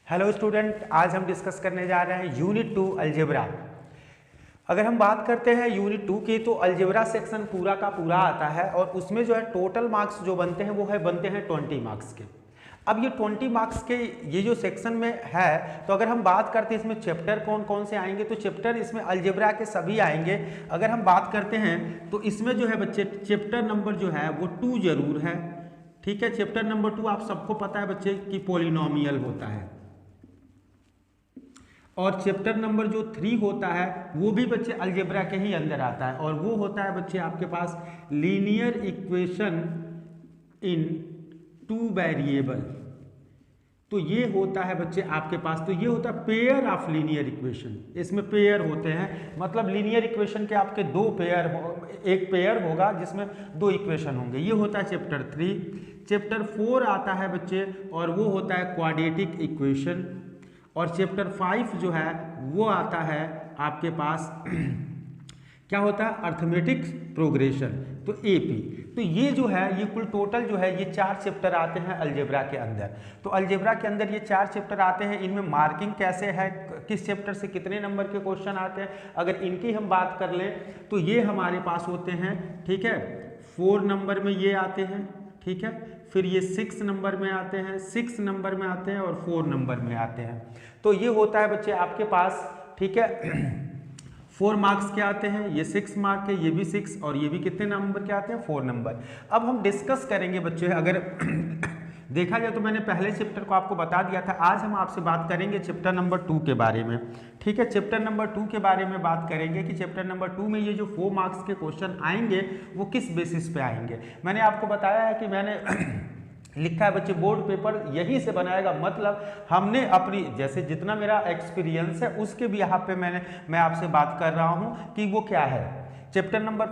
Hello student, आज हम discuss करने जा रहे हैं यूनिट 2 अलजेब्रा। अगर हम बात करते हैं यूनिट 2 की तो अलजेब्रा सेक्शन पूरा का पूरा आता है और उसमें जो है टोटल मार्क्स जो बनते हैं वो बनते हैं 20 मार्क्स के। अब ये 20 मार्क्स के ये जो सेक्शन में है, तो अगर हम बात करते हैं इसमें चैप्टर कौन कौन से आएंगे, तो चैप्टर इसमें अलजेब्रा के सभी आएंगे। अगर हम बात करते हैं तो इसमें जो है बच्चे चैप्टर नंबर जो है वो 2 जरूर है। ठीक है, चैप्टर नंबर 2 आप सबको पता है बच्चे कि पॉलिनोमियल होता है, और चैप्टर नंबर जो 3 होता है वो भी बच्चे अलजेब्रा के ही अंदर आता है, और वो होता है बच्चे आपके पास लीनियर इक्वेशन इन 2 वेरिएबल। तो ये होता है बच्चे आपके पास, तो ये होता है पेयर ऑफ लीनियर इक्वेशन। इसमें पेयर होते हैं, मतलब लीनियर इक्वेशन के आपके 2 पेयर एक पेयर होगा जिसमें 2 इक्वेशन होंगे। ये होता है चैप्टर 3। चैप्टर 4 आता है बच्चे और वो होता है क्वाड्रेटिक इक्वेशन, और चैप्टर 5 जो है वो आता है आपके पास क्या होता है, अर्थमेटिक प्रोग्रेशन, तो एपी। तो ये जो है ये कुल टोटल जो है ये 4 चैप्टर आते हैं अलजेब्रा के अंदर। तो अलजेब्रा के अंदर ये 4 चैप्टर आते हैं। इनमें मार्किंग कैसे है, किस चैप्टर से कितने नंबर के क्वेश्चन आते हैं, अगर इनकी हम बात कर लें तो ये हमारे पास होते हैं। ठीक है, 4 नंबर में ये आते हैं। ठीक है, फिर ये 6 नंबर में आते हैं, 6 नंबर में आते हैं और 4 नंबर में आते हैं। तो ये होता है बच्चे आपके पास। ठीक है, 4 मार्क्स के आते हैं, ये 6 मार्क है, ये भी 6, और ये भी कितने नंबर के आते हैं, 4 नंबर। अब हम डिस्कस करेंगे बच्चे, अगर देखा जाए तो मैंने पहले चैप्टर को आपको बता दिया था। आज हम आपसे बात करेंगे चैप्टर नंबर 2 के बारे में। ठीक है, चैप्टर नंबर 2 के बारे में बात करेंगे कि चैप्टर नंबर 2 में ये जो 4 मार्क्स के क्वेश्चन आएंगे वो किस बेसिस पे आएंगे। मैंने आपको बताया है कि मैंने लिखा है बच्चे बोर्ड पेपर यहीं से बनाएगा, मतलब हमने अपनी जैसे जितना मेरा एक्सपीरियंस है उसके भी यहाँ पे मैं आपसे बात कर रहा हूँ कि वो क्या है। चैप्टर नंबर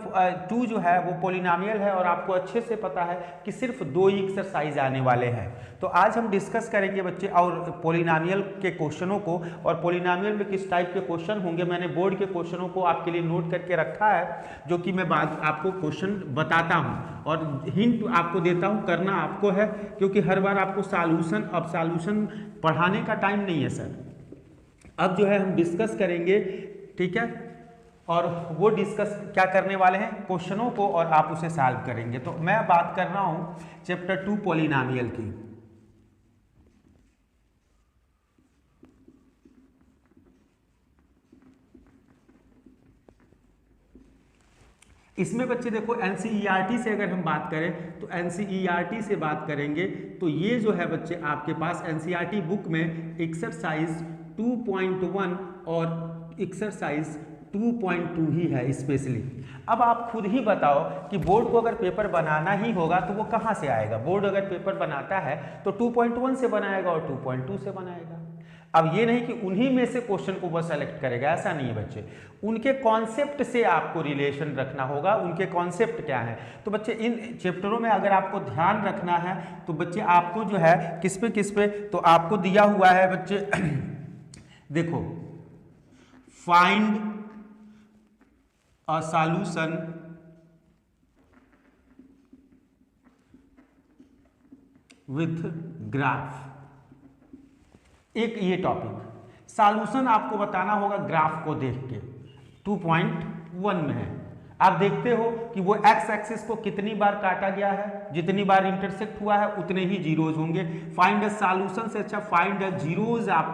2 जो है वो पॉलिनोमियल है, और आपको अच्छे से पता है कि सिर्फ 2 ही एक्सरसाइज आने वाले हैं। तो आज हम डिस्कस करेंगे बच्चे और पॉलिनोमियल के क्वेश्चनों को, और पॉलिनोमियल में किस टाइप के क्वेश्चन होंगे। मैंने बोर्ड के क्वेश्चनों को आपके लिए नोट करके रखा है, जो कि मैं बाद आपको क्वेश्चन बताता हूँ और हिंट आपको देता हूँ, करना आपको है, क्योंकि हर बार आपको सॉल्यूशन, अब सॉल्यूशन पढ़ाने का टाइम नहीं है सर। अब जो है हम डिस्कस करेंगे। ठीक है, और वो डिस्कस क्या करने वाले हैं, क्वेश्चनों को, और आप उसे सॉल्व करेंगे। तो मैं बात कर रहा हूं चैप्टर 2 पॉलिनोमियल की। इसमें बच्चे देखो एनसीईआरटी से अगर हम बात करें तो एनसीईआरटी से बात करेंगे तो ये जो है बच्चे आपके पास एनसीईआरटी बुक में एक्सरसाइज 2.1 और एक्सरसाइज 2.2 ही है स्पेशली। अब आप खुद ही बताओ कि बोर्ड को अगर पेपर बनाना ही होगा तो वो कहाँ से आएगा। बोर्ड अगर पेपर बनाता है तो 2.1 से बनाएगा और 2.2 से बनाएगा। अब ये नहीं कि उन्हीं में से क्वेश्चन को वो सेलेक्ट करेगा, ऐसा नहीं है बच्चे। उनके कॉन्सेप्ट से आपको रिलेशन रखना होगा, उनके कॉन्सेप्ट क्या है। तो बच्चे इन चैप्टरों में अगर आपको ध्यान रखना है तो बच्चे आपको जो है किस पे तो आपको दिया हुआ है बच्चे देखो, find a solution with graph. एक ये टॉपिक सॉल्यूशन आपको बताना होगा ग्राफ को देख के। 2.1 में है, आप देखते हो कि वो एक्स एक्सिस को कितनी बार काटा गया है, जितनी बार इंटरसेक्ट हुआ है उतने ही जीरोज होंगे। फाइंड अ सॉल्यूशन से अच्छा फाइंड अ जीरोज आप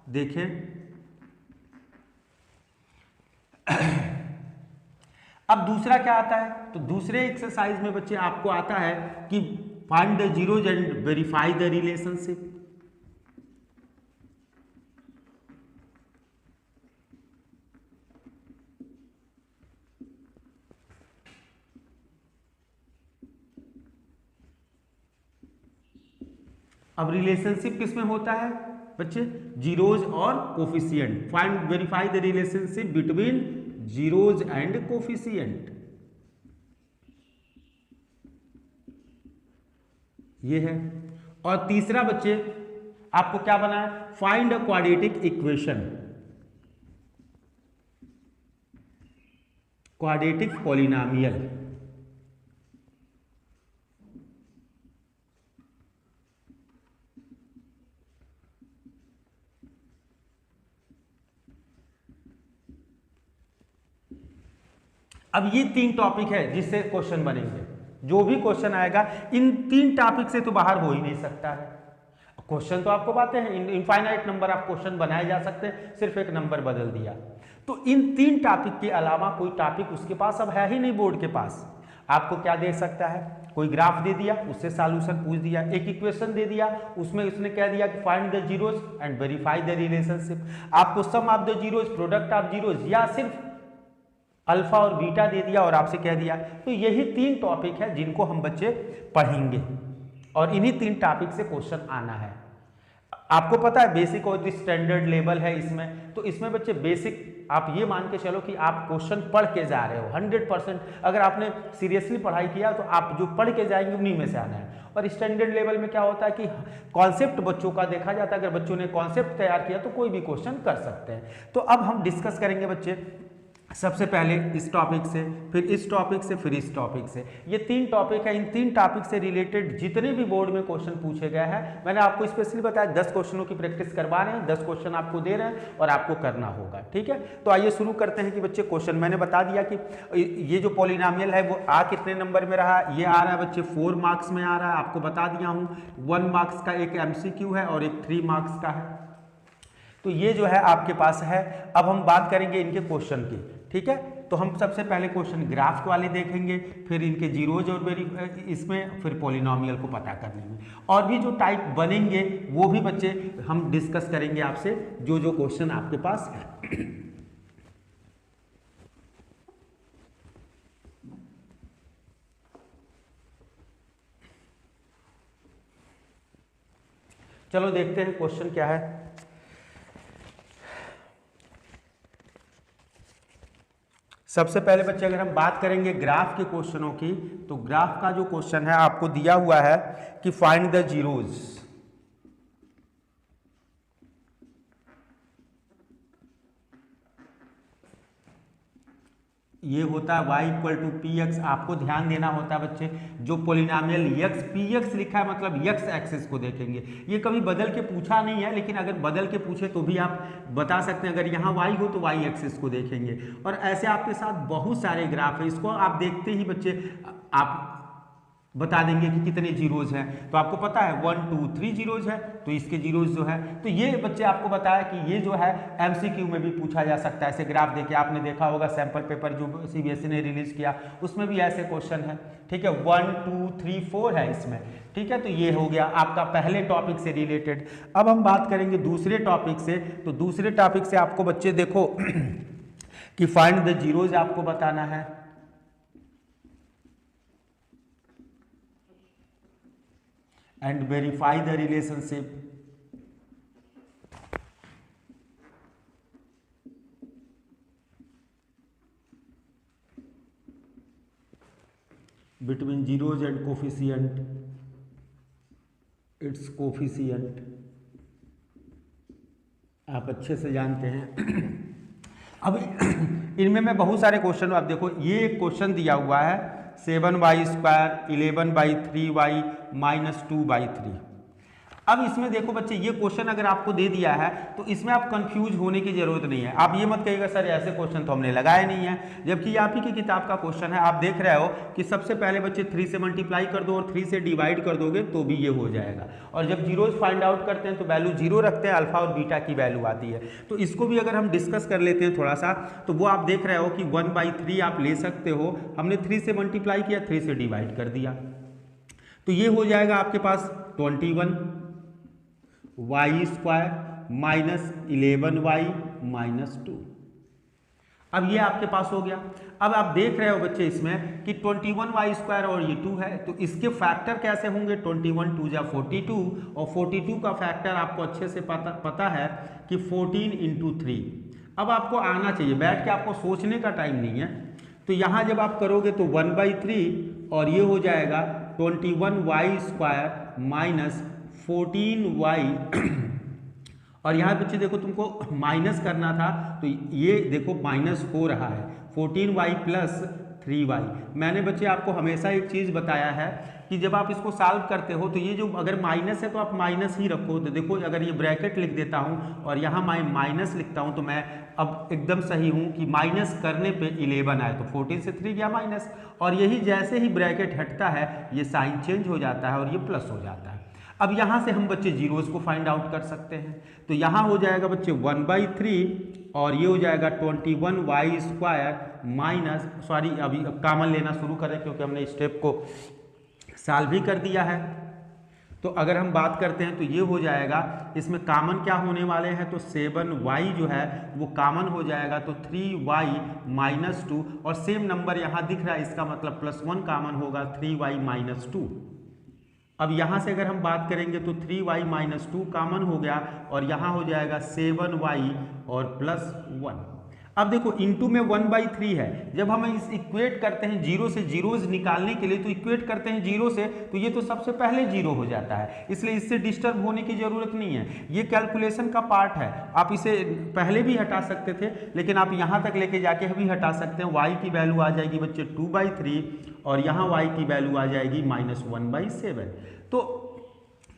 देखें। अब दूसरा क्या आता है, तो दूसरे एक्सरसाइज में बच्चे आपको आता है कि find the zeroes and verify the relationship. अब रिलेशनशिप किस में होता है बच्चे, जीरोज और coefficient. Find verify the relationship between zeros and coefficient, ये है। और तीसरा बच्चे आपको क्या बना है, find a quadratic equation, quadratic polynomial. अब ये 3 टॉपिक है जिससे क्वेश्चन बनेंगे। जो भी क्वेश्चन आएगा इन 3 टॉपिक से तो बाहर हो ही नहीं सकता है। क्वेश्चन तो आपको बातें हैं, इनफाइनाइट नंबर आप क्वेश्चन बनाए जा सकते हैं, सिर्फ एक नंबर बदल दिया। तो इन 3 टॉपिक के अलावा कोई टॉपिक उसके पास अब है ही नहीं बोर्ड के पास। आपको क्या दे सकता है, कोई ग्राफ दे दिया, उससे सॉल्यूशन पूछ दिया, एक इक्वेशन दे दिया, उसमें उसने कह दिया कि find the zeroes and verify the relationship. आपको sum of the zeroes, product of zeroes, या सिर्फ अल्फा और बीटा दे दिया और आपसे कह दिया। तो यही 3 टॉपिक है जिनको हम बच्चे पढ़ेंगे और इन्हीं 3 टॉपिक से क्वेश्चन आना है। आपको पता है बेसिक और स्टैंडर्ड लेवल है इसमें, तो इसमें बच्चे बेसिक आप ये मान के चलो कि आप क्वेश्चन पढ़ के जा रहे हो 100%। अगर आपने सीरियसली पढ़ाई किया तो आप जो पढ़ के जाएंगे उन्हीं में से आना है। और स्टैंडर्ड लेवल में क्या होता है कि कॉन्सेप्ट बच्चों का देखा जाता है, अगर बच्चों ने कॉन्सेप्ट तैयार किया तो कोई भी क्वेश्चन कर सकते हैं। तो अब हम डिस्कस करेंगे बच्चे सबसे पहले इस टॉपिक से, फिर इस टॉपिक से, फिर इस टॉपिक से। ये 3 टॉपिक है, इन 3 टॉपिक से रिलेटेड जितने भी बोर्ड में क्वेश्चन पूछे गए हैं, मैंने आपको स्पेशली बताया 10 क्वेश्चनों की प्रैक्टिस करवा रहे हैं, 10 क्वेश्चन आपको दे रहे हैं और आपको करना होगा। ठीक है, तो आइए शुरू करते हैं कि बच्चे क्वेश्चन मैंने बता दिया कि ये जो पॉलिनोमियल है वो आ कितने नंबर में रहा, ये आ रहा है बच्चे 4 मार्क्स में आ रहा है, आपको बता दिया हूँ। 1 मार्क्स का एक MCQ है और एक 3 मार्क्स का है। तो ये जो है आपके पास है। अब हम बात करेंगे इनके क्वेश्चन की। ठीक है, तो हम सबसे पहले क्वेश्चन ग्राफ वाले देखेंगे, फिर इनके जीरोज और इसमें फिर पॉलिनोमियल को पता करने में, और भी जो टाइप बनेंगे वो भी बच्चे हम डिस्कस करेंगे आपसे, जो जो क्वेश्चन आपके पास है। चलो देखते हैं क्वेश्चन क्या है। सबसे पहले बच्चे अगर हम बात करेंगे ग्राफ के क्वेश्चनों की, तो ग्राफ का जो क्वेश्चन है आपको दिया हुआ है कि फाइंड द जीरोज। ये होता है y equal to p x. आपको ध्यान देना होता है बच्चे, जो पोलिनोमियल x पी एक्स लिखा है मतलब x एक्सिस को देखेंगे। ये कभी बदल के पूछा नहीं है, लेकिन अगर बदल के पूछे तो भी आप बता सकते हैं। अगर यहाँ y हो तो y एक्सिस को देखेंगे, और ऐसे आपके साथ बहुत सारे ग्राफ है। इसको आप देखते ही बच्चे आप बता देंगे कि कितने जीरोज हैं। तो आपको पता है 1 2 3 जीरोज है, तो इसके जीरोज जो है, तो ये बच्चे आपको बताया कि ये जो है MCQ में भी पूछा जा सकता है। ऐसे ग्राफ देखिए, आपने देखा होगा सैंपल पेपर जो CBSE ने रिलीज किया उसमें भी ऐसे क्वेश्चन है। ठीक है, 1 2 3 4 है इसमें। ठीक है, तो ये हो गया आपका पहले टॉपिक से रिलेटेड। अब हम बात करेंगे दूसरे टॉपिक से। तो दूसरे टॉपिक से आपको बच्चे देखो कि फाइंड द जीरोज आपको बताना है, and verify the relationship between zeros and coefficient, its coefficient आप अच्छे से जानते हैं। अब इनमें मैं बहुत सारे क्वेश्चन, आप देखो ये एक क्वेश्चन दिया हुआ है 7y स्क्वायर 11/3y माइनस 2/3। अब इसमें देखो बच्चे, ये क्वेश्चन अगर आपको दे दिया है तो इसमें आप कंफ्यूज होने की जरूरत नहीं है। आप ये मत कहिएगा सर ऐसे क्वेश्चन तो हमने लगाए नहीं है, जबकि ये आप ही की किताब का क्वेश्चन है। आप देख रहे हो कि सबसे पहले बच्चे 3 से मल्टीप्लाई कर दो और 3 से डिवाइड कर दोगे तो भी ये हो जाएगा। और जब जीरोज फाइंड आउट करते हैं तो वैल्यू 0 रखते हैं, अल्फा और बीटा की वैल्यू आती है। तो इसको भी अगर हम डिस्कस कर लेते हैं थोड़ा सा, तो वो आप देख रहे हो कि 1/3 आप ले सकते हो। हमने 3 से मल्टीप्लाई किया, 3 से डिवाइड कर दिया, तो ये हो जाएगा आपके पास 21 y square minus 11y minus 2। अब ये आपके पास हो गया। अब आप देख रहे हो बच्चे इसमें कि 21y स्क्वायर और ये 2 है, तो इसके फैक्टर कैसे होंगे? 21 2 जा 42, और 42 का फैक्टर आपको अच्छे से पता है कि 14 × 3। अब आपको आना चाहिए, बैठ के आपको सोचने का टाइम नहीं है। तो यहाँ जब आप करोगे तो 1/3 और ये हो जाएगा 21y स्क्वायर माइनस 14y और यहाँ बच्चे देखो तुमको माइनस करना था, तो ये देखो माइनस हो रहा है। 14y plus 3y। मैंने बच्चे आपको हमेशा एक चीज़ बताया है कि जब आप इसको सॉल्व करते हो तो ये जो अगर माइनस है तो आप माइनस ही रखो। तो देखो अगर ये ब्रैकेट लिख देता हूँ और यहाँ मैं माइनस लिखता हूँ तो मैं अब एकदम सही हूँ कि माइनस करने पे 11 आए, तो 14 से 3 गया माइनस, और यही जैसे ही ब्रैकेट हटता है ये साइन चेंज हो जाता है और ये प्लस हो जाता है। अब यहाँ से हम बच्चे जीरोस को फाइंड आउट कर सकते हैं। तो यहाँ हो जाएगा बच्चे 1/3 और ये हो जाएगा 21y² माइनस, सॉरी अभी कॉमन लेना शुरू करें क्योंकि हमने स्टेप को सॉल्व भी कर दिया है। तो अगर हम बात करते हैं तो ये हो जाएगा, इसमें कॉमन क्या होने वाले हैं, तो 7y जो है वो कॉमन हो जाएगा, तो 3y - 2, और सेम नंबर यहाँ दिख रहा है, इसका मतलब +1 कॉमन होगा, 3y - 2। अब यहाँ से अगर हम बात करेंगे तो 3y - 2 कॉमन हो गया और यहाँ हो जाएगा 7y और +1। अब देखो इनटू में 1/3 है, जब हम इस इक्वेट करते हैं जीरो से, जीरोज निकालने के लिए तो इक्वेट करते हैं जीरो से, तो ये तो सबसे पहले जीरो हो जाता है, इसलिए इससे डिस्टर्ब होने की जरूरत नहीं है। ये कैलकुलेशन का पार्ट है, आप इसे पहले भी हटा सकते थे लेकिन आप यहाँ तक लेके जाके भी हटा सकते हैं। y की वैल्यू आ जाएगी बच्चे 2/3 और यहाँ y की वैल्यू आ जाएगी -1/7। तो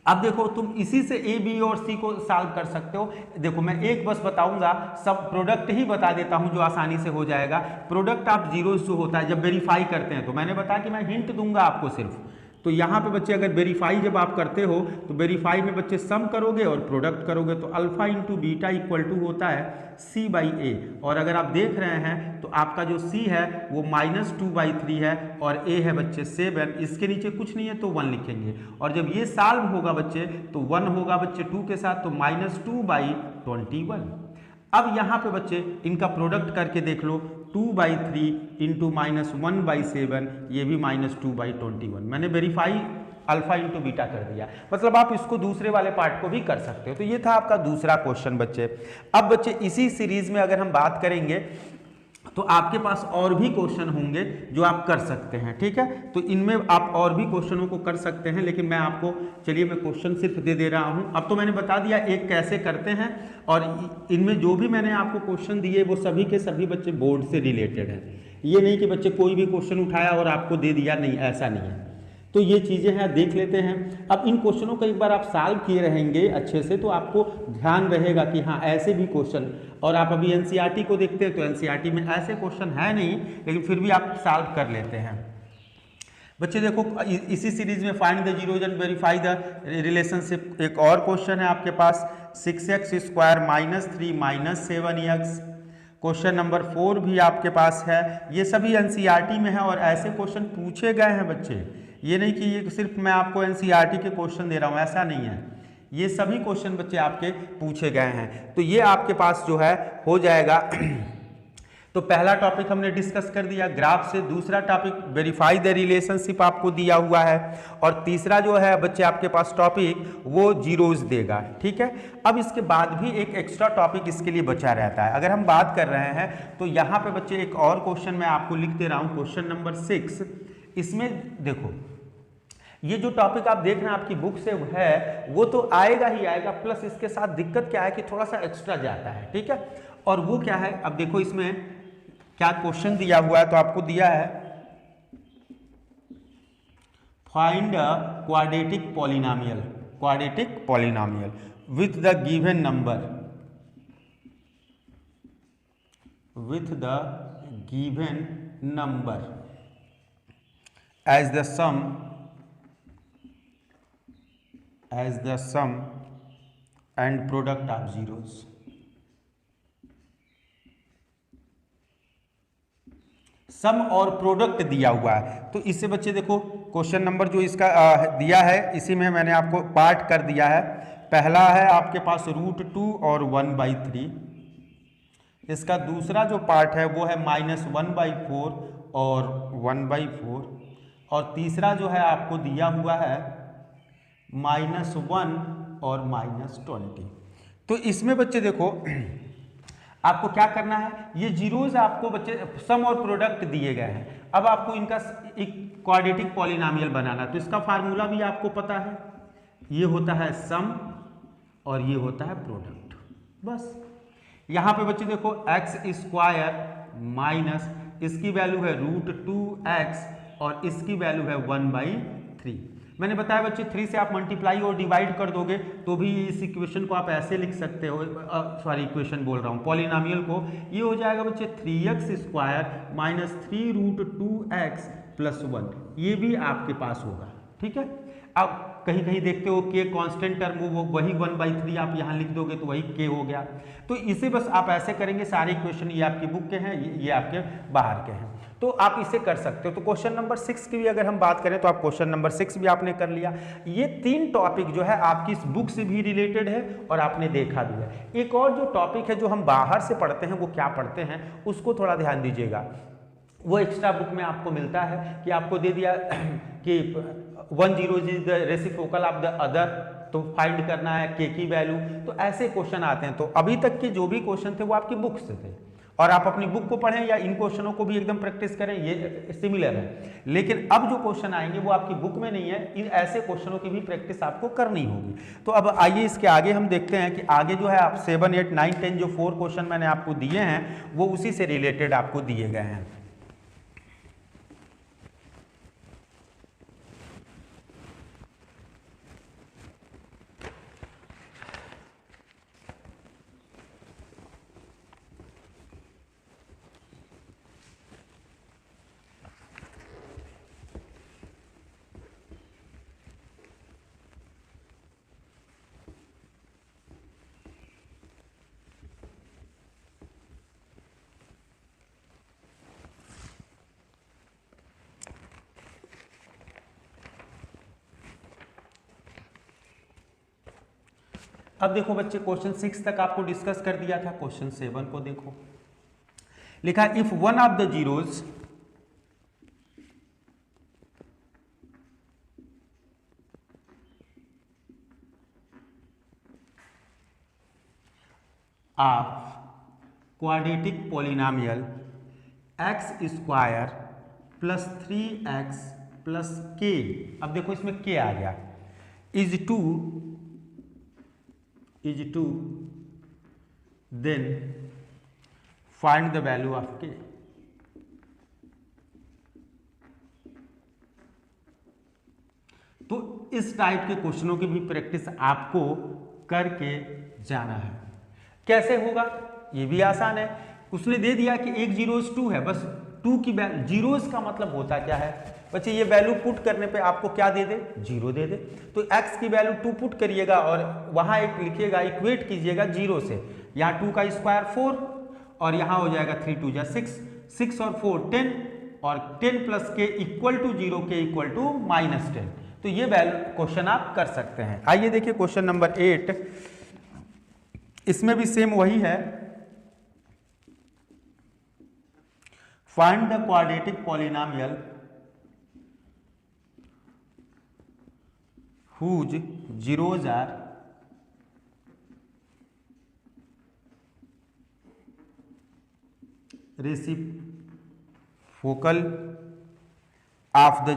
अब देखो तुम इसी से ए बी और सी को सॉल्व कर सकते हो। देखो मैं एक बस बताऊंगा, सब प्रोडक्ट ही बता देता हूं जो आसानी से हो जाएगा। प्रोडक्ट ऑफ जीरो जो होता है जब वेरीफाई करते हैं, तो मैंने बताया कि मैं हिंट दूंगा आपको सिर्फ। तो यहाँ पे बच्चे अगर वेरीफाई जब आप करते हो तो वेरीफाई में बच्चे सम करोगे और प्रोडक्ट करोगे, तो alpha into beta equal to होता है c/a, और अगर आप देख रहे हैं तो आपका जो c है वो -2/3 है और a है बच्चे 7, इसके नीचे कुछ नहीं है तो 1 लिखेंगे, और जब ये सॉल्व होगा बच्चे तो 1 होगा बच्चे 2 के साथ, तो -2/21। अब यहाँ पे बच्चे इनका प्रोडक्ट करके देख लो, 2/3 इंटू -1/7, ये भी -2/21। मैंने वेरीफाई अल्फा इंटू बीटा कर दिया, मतलब आप इसको दूसरे वाले पार्ट को भी कर सकते हो। तो ये था आपका दूसरा क्वेश्चन बच्चे। अब बच्चे इसी सीरीज में अगर हम बात करेंगे तो आपके पास और भी क्वेश्चन होंगे जो आप कर सकते हैं, ठीक है। तो इनमें आप और भी क्वेश्चनों को कर सकते हैं, लेकिन मैं आपको, चलिए मैं क्वेश्चन सिर्फ दे रहा हूं। अब तो मैंने बता दिया एक कैसे करते हैं, और इनमें जो भी मैंने आपको क्वेश्चन दिए वो सभी के सभी बच्चे बोर्ड से रिलेटेड हैं। ये नहीं कि बच्चे कोई भी क्वेश्चन उठाया और आपको दे दिया, नहीं, ऐसा नहीं है। तो ये चीज़ें हैं, देख लेते हैं। अब इन क्वेश्चनों को एक बार आप सॉल्व किए रहेंगे अच्छे से तो आपको ध्यान रहेगा कि हाँ ऐसे भी क्वेश्चन, और आप अभी एनसीईआरटी को देखते हैं तो एनसीईआरटी में ऐसे क्वेश्चन है नहीं, लेकिन फिर भी आप सॉल्व कर लेते हैं बच्चे। देखो इसी सीरीज में find the zeroes and verify the relationship, एक और क्वेश्चन है आपके पास 6x² -3 -7x। क्वेश्चन नंबर 4 भी आपके पास है। ये सभी एनसीईआरटी में है और ऐसे क्वेश्चन पूछे गए हैं बच्चे, ये नहीं कि ये सिर्फ मैं आपको एनसीईआरटी के क्वेश्चन दे रहा हूँ, ऐसा नहीं है। ये सभी क्वेश्चन बच्चे आपके पूछे गए हैं। तो ये आपके पास जो है हो जाएगा। तो पहला टॉपिक हमने डिस्कस कर दिया ग्राफ से, दूसरा टॉपिक वेरीफाई द रिलेशनशिप आपको दिया हुआ है, और तीसरा जो है बच्चे आपके पास टॉपिक वो जीरोज देगा, ठीक है। अब इसके बाद भी एक एक्स्ट्रा टॉपिक इसके लिए बचा रहता है। अगर हम बात कर रहे हैं तो यहाँ पे बच्चे एक और क्वेश्चन मैं आपको लिख दे रहा हूँ, क्वेश्चन नंबर 6। इसमें देखो ये जो टॉपिक आप देख रहे हैं आपकी बुक से है वो तो आएगा ही आएगा, प्लस इसके साथ दिक्कत क्या है कि थोड़ा सा एक्स्ट्रा जाता है, ठीक है। और वो क्या है, अब देखो इसमें क्या क्वेश्चन दिया हुआ है, तो आपको दिया है find a quadratic polynomial with the given number as the sum and product of zeros। सम और प्रोडक्ट दिया हुआ है, तो इससे बच्चे देखो क्वेश्चन नंबर जो इसका दिया है इसी में मैंने आपको पार्ट कर दिया है। पहला है आपके पास √2 और 1/3, इसका दूसरा जो पार्ट है वो है -1/4 और 1/4, और तीसरा जो है आपको दिया हुआ है -1 और -20। तो इसमें बच्चे देखो आपको क्या करना है, ये जीरोज आपको बच्चे सम और प्रोडक्ट दिए गए हैं। अब आपको इनका एक क्वाड्रेटिक पॉलिनोमियल बनाना, तो इसका फार्मूला भी आपको पता है, ये होता है सम और ये होता है प्रोडक्ट। बस यहाँ पे बच्चे देखो x² इसकी वैल्यू है √2x और इसकी वैल्यू है 1/3। मैंने बताया बच्चे 3 से आप मल्टीप्लाई और डिवाइड कर दोगे तो भी इस इक्वेशन को आप ऐसे लिख सकते हो, सॉरी इक्वेशन बोल रहा हूँ, पॉलिनॉमियल को। ये हो जाएगा बच्चे 3x² माइनस 3√2x प्लस 1, ये भी आपके पास होगा। ठीक है, अब कहीं कहीं देखते हो के कांस्टेंट टर्म वो वही 1/3 आप यहाँ लिख दोगे तो वही के हो गया। तो इसे बस आप ऐसे करेंगे, सारे इक्वेशन ये आपकी बुक के हैं, ये आपके बाहर के हैं, तो आप इसे कर सकते हो। तो क्वेश्चन नंबर 6 की भी अगर हम बात करें तो आप क्वेश्चन नंबर 6 भी आपने कर लिया। ये 3 टॉपिक जो है आपकी इस बुक से भी रिलेटेड है और आपने देखा भी है। एक और जो टॉपिक है जो हम बाहर से पढ़ते हैं वो क्या पढ़ते हैं उसको थोड़ा ध्यान दीजिएगा। वो एक्स्ट्रा बुक में आपको मिलता है कि आपको दे दिया कि 1 0 is the reciprocal of the other, तो फाइंड करना है के की वैल्यू। तो ऐसे क्वेश्चन आते हैं। तो अभी तक के जो भी क्वेश्चन थे वो आपकी बुक से थे और आप अपनी बुक को पढ़ें या इन क्वेश्चनों को भी एकदम प्रैक्टिस करें, ये सिमिलर है। लेकिन अब जो क्वेश्चन आएंगे वो आपकी बुक में नहीं है, इन ऐसे क्वेश्चनों की भी प्रैक्टिस आपको करनी होगी। तो अब आइए इसके आगे हम देखते हैं कि आगे जो है आप 7 8 9 10 जो 4 क्वेश्चन मैंने आपको दिए हैं वो उसी से रिलेटेड आपको दिए गए हैं। अब देखो बच्चे क्वेश्चन 6 तक आपको डिस्कस कर दिया था। क्वेश्चन 7 को देखो, लिखा if one of the zeros of quadratic polynomial x² plus 3x plus k, अब देखो इसमें k आ गया, is to then find the value of k। तो इस टाइप के क्वेश्चनों की भी प्रैक्टिस आपको करके जाना है। कैसे होगा ये भी आसान है। उसने दे दिया कि एक जीरोज 2 है, बस 2 की वैल्यू, जीरोज का मतलब होता क्या है बच्चे, ये वैल्यू पुट करने पे आपको क्या दे दे, 0 दे दे। तो x की वैल्यू 2 पुट करिएगा और वहां एक लिखिएगा, इक्वेट कीजिएगा 0 से। यहाँ 2 का स्क्वायर 4 और यहाँ हो जाएगा 3 2 जा 6, 6 और 4 10 और 10 प्लस के इक्वल टू 0, के इक्वल टू -10। तो ये वैल्यू क्वेश्चन आप कर सकते हैं। आइए देखिए क्वेश्चन नंबर 8, इसमें भी सेम वही है। Find the quadratic polynomial whose zeros are reciprocal of the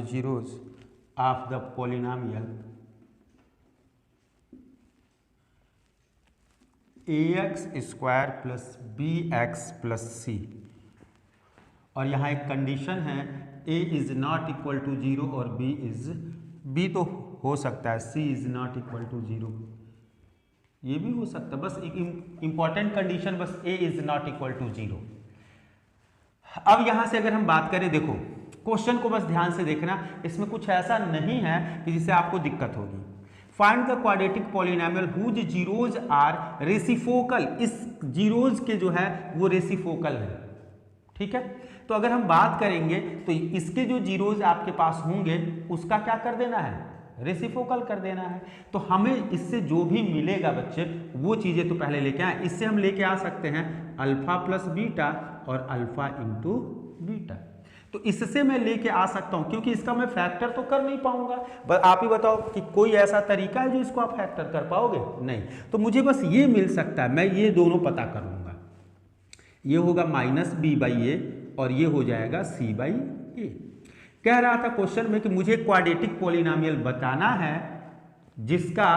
zeros of the polynomial ax² plus bx plus c। और यहाँ एक कंडीशन है a is not equal to 0 और b तो हो सकता है, c is not equal to 0, ये भी हो सकता है। बस एक इंपॉर्टेंट कंडीशन, बस a is not equal to 0। अब यहाँ से अगर हम बात करें, देखो क्वेश्चन को बस ध्यान से देखना, इसमें कुछ ऐसा नहीं है कि जिससे आपको दिक्कत होगी। Find the quadratic polynomial whose zeros are reciprocal, इस जीरोज के जो है वो रेसिप्रोकल है। ठीक है, तो अगर हम बात करेंगे तो इसके जो जीरोज आपके पास होंगे उसका क्या कर देना है, रेसिप्रोकल कर देना है। तो हमें इससे जो भी मिलेगा बच्चे वो चीजें तो पहले लेके आए। इससे हम लेके आ सकते हैं अल्फा प्लस बीटा और अल्फा इंटू बीटा। तो इससे मैं लेके आ सकता हूं, क्योंकि इसका मैं फैक्टर तो कर नहीं पाऊंगा। बस आप ही बताओ कि कोई ऐसा तरीका है जो इसको आप फैक्टर कर पाओगे, नहीं। तो मुझे बस ये मिल सकता है, मैं ये दोनों पता करूंगा। ये होगा -b/a और ये हो जाएगा c/a। कह रहा था क्वेश्चन में कि मुझे क्वाड्रेटिक पॉलिनॉमियल बताना है जिसका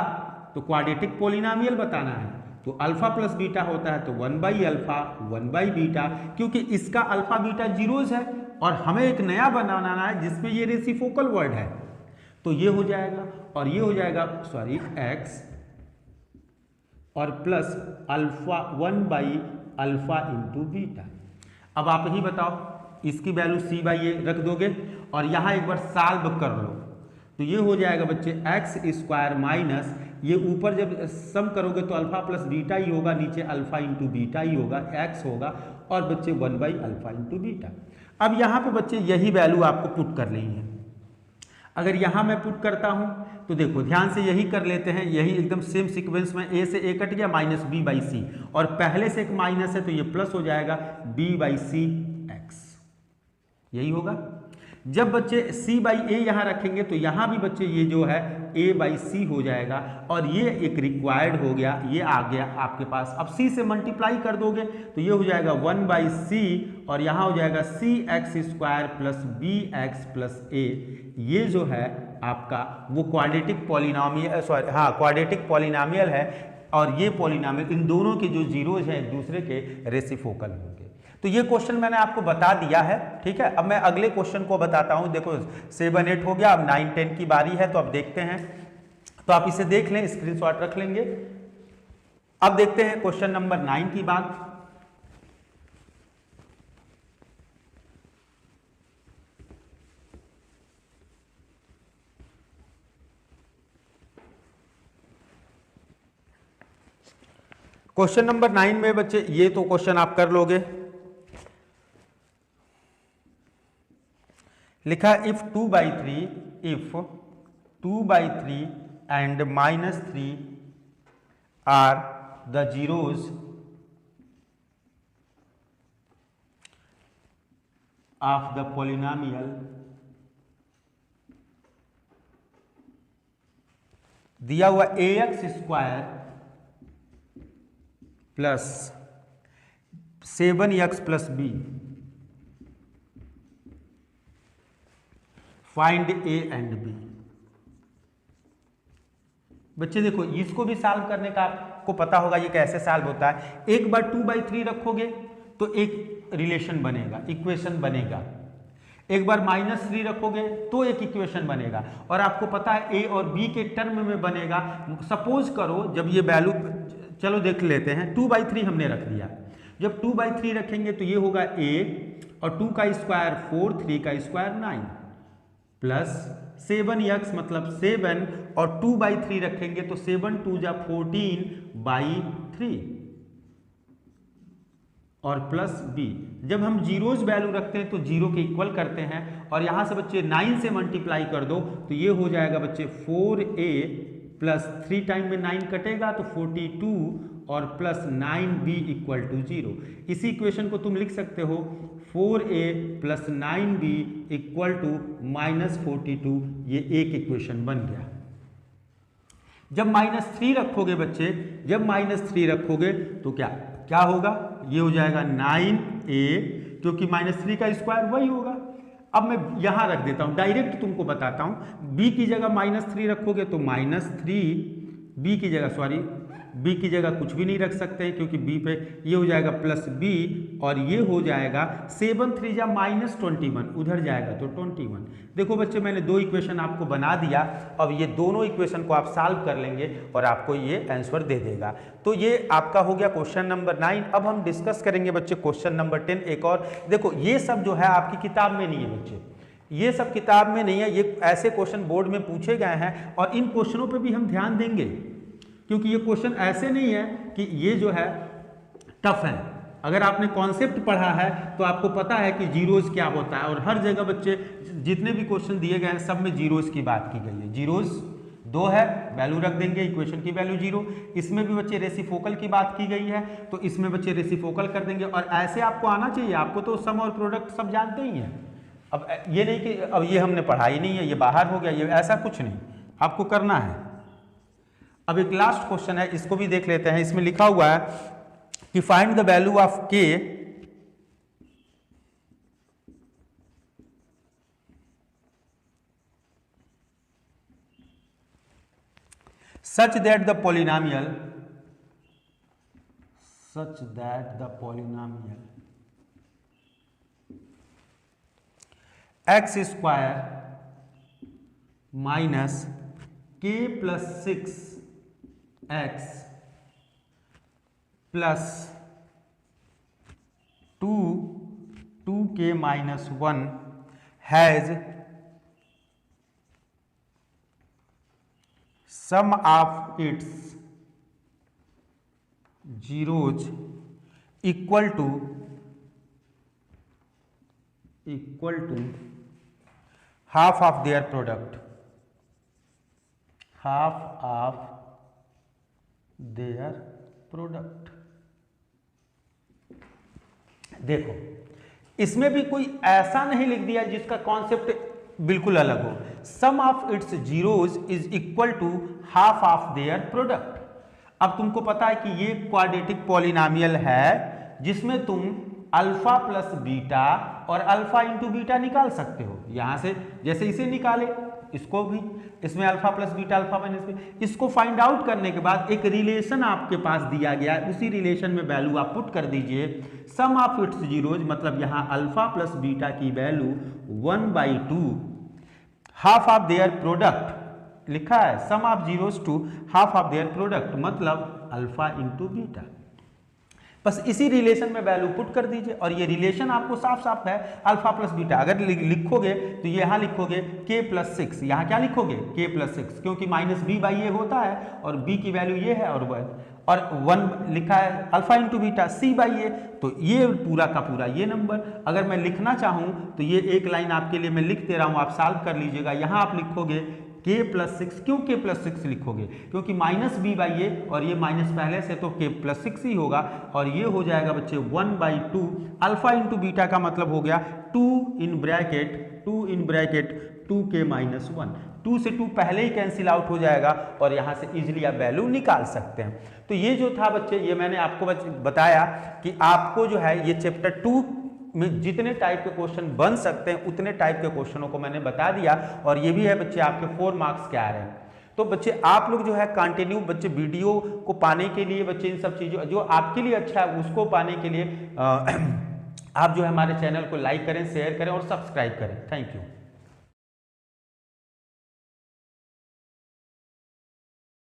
तो क्वाड्रेटिक पॉलिनोमियल बताना है, तो अल्फा प्लस बीटा होता है तो 1 बाई अल्फा 1 बाई बीटा, क्योंकि इसका अल्फा बीटा जीरोज है और हमें एक नया बनाना है जिसमें ये रेसिप्रोकल वर्ड है, तो ये हो जाएगा और ये हो जाएगा सॉरी एक्स और plus alpha 1 by alpha into beta. अब आप ही बताओ, इसकी वैल्यू सी बाई ए रख दोगे और यहाँ एक बार सॉल्व कर लो, तो ये हो जाएगा बच्चे एक्स स्क्वायर माइनस ये ऊपर जब सम करोगे तो अल्फा प्लस बीटा ही होगा, नीचे अल्फा इंटू बीटा ही होगा, एक्स होगा और बच्चे 1 बाई अल्फा इंटू बीटा। अब यहाँ पे बच्चे यही वैल्यू आपको पुट कर लेनी है। अगर यहाँ मैं पुट करता हूँ तो देखो ध्यान से यही कर लेते हैं, यही एकदम सेम सीक्वेंस में ए से ए कट गया माइनस बी बाई सी और पहले से एक माइनस है तो ये प्लस हो जाएगा बी बाई सी एक्स, यही होगा। जब बच्चे c बाई ए यहाँ रखेंगे तो यहाँ भी बच्चे ये जो है a बाई सी हो जाएगा और ये एक रिक्वायर्ड हो गया, ये आ गया आपके पास। अब c से मल्टीप्लाई कर दोगे तो ये हो जाएगा 1 बाई सी और यहाँ हो जाएगा c x square plus b x plus a. ये जो है आपका वो क्वाड्रेटिक पॉलिनोमियल सॉरी हाँ क्वाड्रेटिक पॉलिनोमियल है और ये पॉलिनोमियल इन दोनों के जो जीरोज हैं एक दूसरे के रेसिप्रोकल होंगे। तो ये क्वेश्चन मैंने आपको बता दिया है, ठीक है। अब मैं अगले क्वेश्चन को बताता हूं। देखो 7 8 हो गया, अब 9 10 की बारी है, तो अब देखते हैं। तो आप इसे देख लें, स्क्रीनशॉट रख लेंगे। अब देखते हैं क्वेश्चन नंबर 9 की बात। क्वेश्चन नंबर 9 में बच्चे ये तो क्वेश्चन आप कर लोगे। लिखा if 2 by 3 if 2 by 3 and minus 3 are the zeros of the polynomial दिया हुआ a x square plus 7x plus b, find a and b. बच्चे देखो इसको भी सॉल्व करने का आपको पता होगा ये कैसे सॉल्व होता है। एक बार 2 बाई 3 रखोगे तो एक रिलेशन बनेगा, इक्वेशन बनेगा। एक बार -3 रखोगे तो एक इक्वेशन बनेगा और आपको पता है ए और बी के टर्म में बनेगा। सपोज करो जब ये वैल्यू, चलो देख लेते हैं, 2 बाई 3 हमने रख दिया। जब 2 बाई 3 रखेंगे तो ये होगा ए और 2 का स्क्वायर 4, 3 का स्क्वायर 9 प्लस 7x मतलब 7 और 2 बाई 3 रखेंगे तो 7 2 जा 14 बाई 3 और प्लस b। जब हम जीरोज वैल्यू रखते हैं तो जीरो के इक्वल करते हैं और यहां से बच्चे 9 से मल्टीप्लाई कर दो तो ये हो जाएगा बच्चे 4a प्लस 3 टाइम में 9 कटेगा तो 42 और प्लस 9b इक्वल टू 0। इसी इक्वेशन को तुम लिख सकते हो 4a plus 9b equal to -42। ये एक इक्वेशन बन गया। जब -3 रखोगे बच्चे, जब -3 रखोगे तो क्या होगा, ये हो जाएगा 9a क्योंकि -3 का स्क्वायर वही होगा। अब मैं यहां रख देता हूं, डायरेक्ट तुमको बताता हूं। b की जगह -3 रखोगे तो -3 b की जगह सॉरी b की जगह कुछ भी नहीं रख सकते क्योंकि b पे ये हो जाएगा प्लस b और ये हो जाएगा 7 3 जा -21, उधर जाएगा तो 21। देखो बच्चे मैंने दो इक्वेशन आपको बना दिया। अब ये दोनों इक्वेशन को आप सॉल्व कर लेंगे और आपको ये आंसर दे देगा। तो ये आपका हो गया क्वेश्चन नंबर 9। अब हम डिस्कस करेंगे बच्चे क्वेश्चन नंबर 10। एक और देखो, ये सब जो है आपकी किताब में नहीं है बच्चे, ये सब किताब में नहीं है। ये ऐसे क्वेश्चन बोर्ड में पूछे गए हैं और इन क्वेश्चनों पर भी हम ध्यान देंगे क्योंकि ये क्वेश्चन ऐसे नहीं है कि ये जो है टफ है। अगर आपने कॉन्सेप्ट पढ़ा है तो आपको पता है कि जीरोज क्या होता है और हर जगह बच्चे जितने भी क्वेश्चन दिए गए हैं सब में जीरोज की बात की गई है। जीरोज 2 है, वैल्यू रख देंगे, इक्वेशन की वैल्यू 0। इसमें भी बच्चे रेसिप्रोकल की बात की गई है तो इसमें बच्चे रेसिप्रोकल कर देंगे और ऐसे आपको आना चाहिए। आपको तो सम और प्रोडक्ट सब जानते ही हैं। अब ये नहीं कि अब ये हमने पढ़ा ही नहीं है, ये बाहर हो गया, ये ऐसा कुछ नहीं, आपको करना है। अब एक लास्ट क्वेश्चन है, इसको भी देख लेते हैं। इसमें लिखा हुआ है कि find the value of k such that the polynomial x square minus k plus 6x plus 2k minus 1 has sum of its zeros equal to half of their product, देखो इसमें भी कोई ऐसा नहीं लिख दिया जिसका कॉन्सेप्ट बिल्कुल अलग हो। Sum of its zeroes is equal to half of their product. अब तुमको पता है कि ये क्वाड्रेटिक पॉलिनोमियल है जिसमें तुम अल्फा प्लस बीटा और अल्फा इंटू बीटा निकाल सकते हो। यहां से जैसे इसे निकाले इसको भी, इसमें alpha plus beta alpha minus beta, इसको फाइंड आउट करने के बाद एक रिलेशन आपके पास दिया गया है, उसी रिलेशन में वैल्यू आप पुट कर दीजिए। सम ऑफ इट्स जीरोज मतलब यहां अल्फा प्लस बीटा की value 1/2 half of their product लिखा है, sum of zeroes to half of their product मतलब अल्फा इंटू बीटा। बस इसी रिलेशन में वैल्यू पुट कर दीजिए और ये रिलेशन आपको साफ साफ है अल्फा प्लस बीटा। अगर लिखोगे तो यहाँ लिखोगे k प्लस 6, यहाँ क्या लिखोगे k प्लस 6, क्योंकि माइनस b बाई ए होता है और b की वैल्यू ये है और 1 लिखा है alpha into beta c by a, तो ये पूरा का पूरा ये नंबर। अगर मैं लिखना चाहूँ तो ये एक लाइन आपके लिए मैं लिख दे रहा हूँ, आप सॉल्व कर लीजिएगा। यहाँ आप लिखोगे k प्लस 6, क्यों k प्लस 6 लिखोगे? क्योंकि माइनस b बाई ए और ये माइनस पहले से तो k प्लस 6 ही होगा और ये हो जाएगा बच्चे 1/2 अल्फा इंटू बीटा का मतलब हो गया 2 इन ब्रैकेट 2k माइनस 1। 2 से 2 पहले ही कैंसिल आउट हो जाएगा और यहाँ से इजीली आप वैल्यू निकाल सकते हैं। तो ये जो था बच्चे, ये मैंने आपको बताया कि आपको जो है ये चैप्टर 2 में जितने टाइप के क्वेश्चन बन सकते हैं उतने टाइप के क्वेश्चनों को मैंने बता दिया और ये भी है बच्चे आपके 4 मार्क्स के आ रहे हैं। तो बच्चे आप लोग जो है कंटिन्यू बच्चे वीडियो को पाने के लिए बच्चे इन सब चीज़ों जो आपके लिए अच्छा है उसको पाने के लिए आप जो है हमारे चैनल को लाइक करें, शेयर करें और सब्सक्राइब करें। Thank you.